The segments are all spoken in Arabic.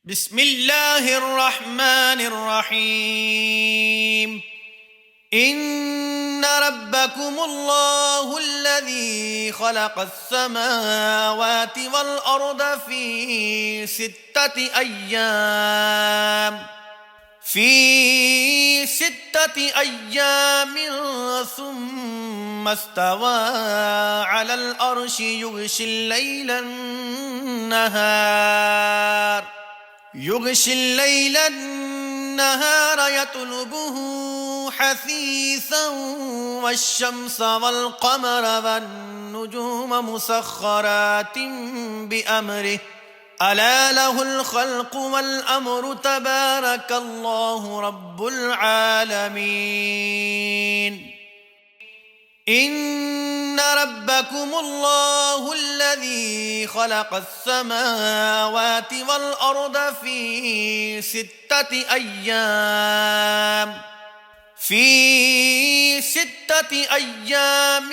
بسم الله الرحمن الرحيم. إن ربكم الله الذي خلق السماوات والأرض في 6 أيام ثم استوى على الأرش يغشي الليل النهار يطلبه حثيثا والشمس والقمر والنجوم مسخرات بأمره ألا له الخلق والأمر تبارك الله رب العالمين. إن ربكم الله الذي خلق السماوات والأرض في 6 أيام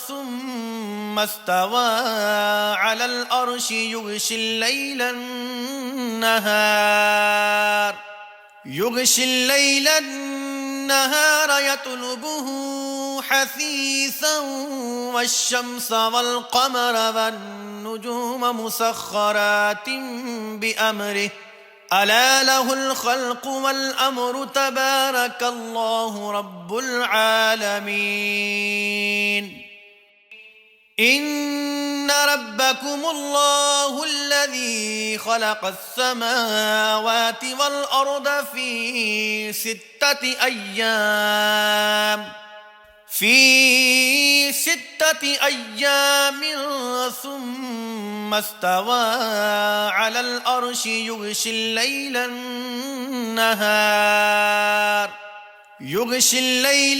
ثم استوى على الأرش يغشي الليل النهار يطلبه حثيثا والشمس والقمر والنجوم مسخرات بأمره ألا له الخلق والأمر تبارك الله رب العالمين. إن ربكم الله الذي خلق السماوات والأرض في 6 أيام ثم استوى على الأرش يغشي الليل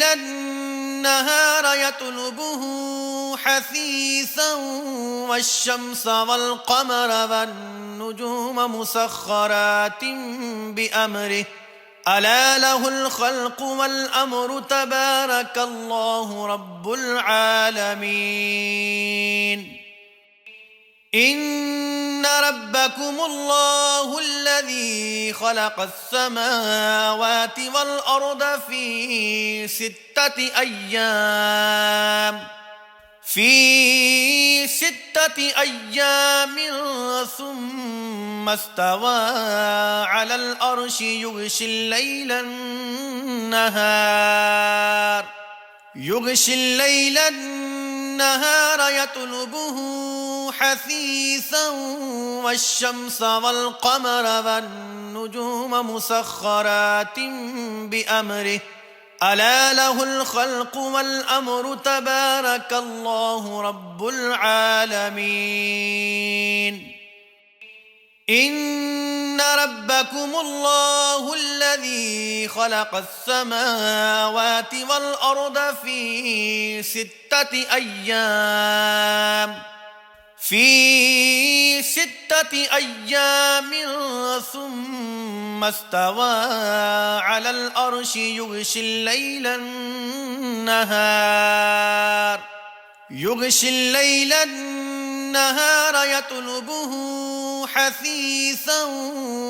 النهار يطلبه حثيثا والشمس والقمر والنجوم مسخرات بأمره ألا له الخلق والأمر تبارك الله رب العالمين. إن ربكم الله الذي خلق السماوات والأرض في 6 أيام ثم استوى على الأرش يغشي الليل النهار يطلبه حثيثا والشمس والقمر والنجوم مسخرات بأمره ألا له الخلق والأمر تبارك الله رب العالمين. إن ربكم الله الذي خلق السماوات والأرض في 6 أيام ثم استوى على الأرش يغشي الليل النهار يطلبه حثيثا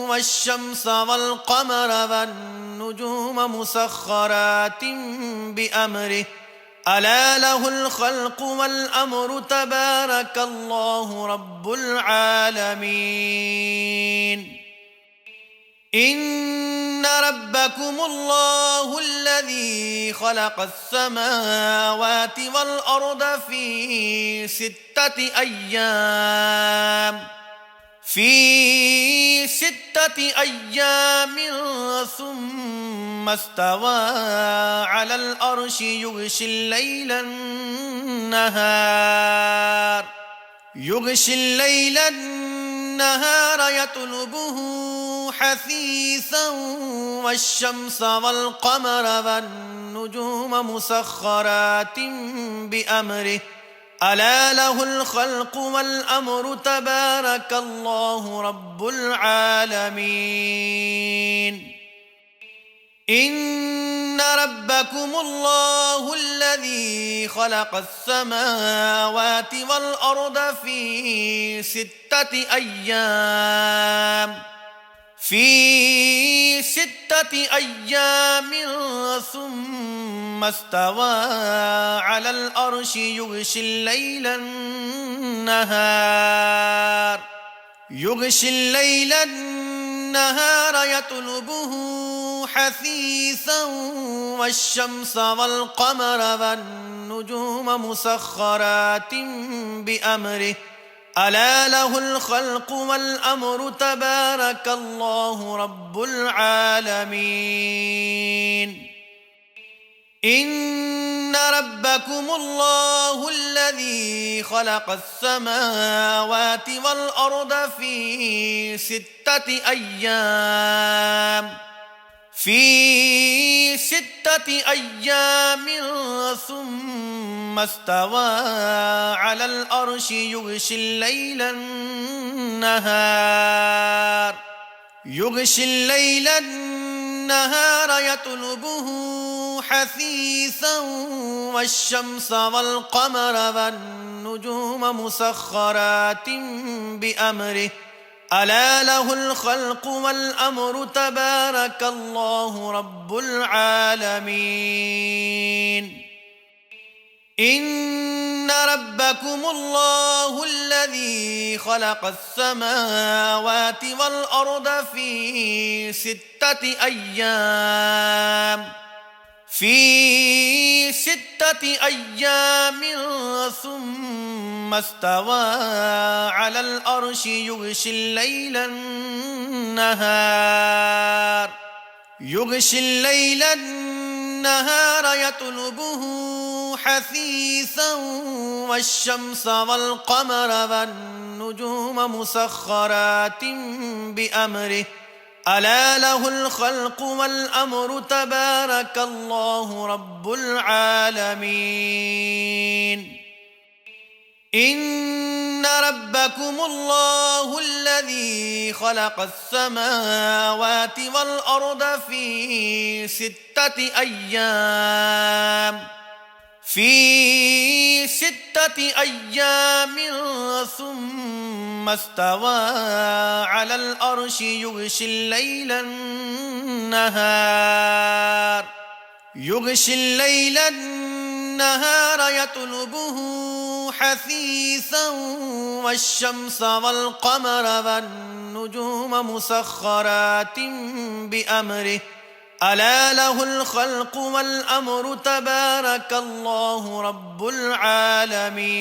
والشمس والقمر والنجوم مسخرات بأمره ألا له الخلق والأمر تبارك الله رب العالمين. إن ربكم الله الذي خلق السماوات والأرض في 6 أيام ثم استوى على الأرش يغشي الليل النهار يطلبه حثيثا والشمس والقمر والنجوم مسخرات بأمره ألا له الخلق والأمر تبارك الله رب العالمين. إن ربكم الله الذي خلق السماوات والأرض في 6 أيام في 6 أيام ثم استوى على الأرش يغشي الليل النهار يطلبه حثيثا والشمس والقمر والنجوم مسخرات بأمره ألا له الخلق والأمر تبارك الله رب العالمين. إن ربكم الله الذي خلق السماوات والأرض في 6 أيام ثم استوى على الأرش يغشي الليل النهار يطلبه حثيثا والشمس والقمر والنجوم مسخرات بأمره ألا له الخلق والأمر تبارك الله رب العالمين. إن ربكم الله الذي خلق السماوات والأرض في 6 أيام ثم استوى على الأرش يغشي الليل النهار يطلبه حثيثا والشمس والقمر والنجوم مسخرات بأمره ألا له الخلق والأمر تبارك الله رب العالمين. إن ربكم الله الذي خلق السماوات والأرض في 6 أيام ثم استوى على الأرش يغشي الليل النهار يطلبه حثيثا والشمس والقمر والنجوم مسخرات بأمره ألا له الخلق والأمر تبارك الله رب العالمين.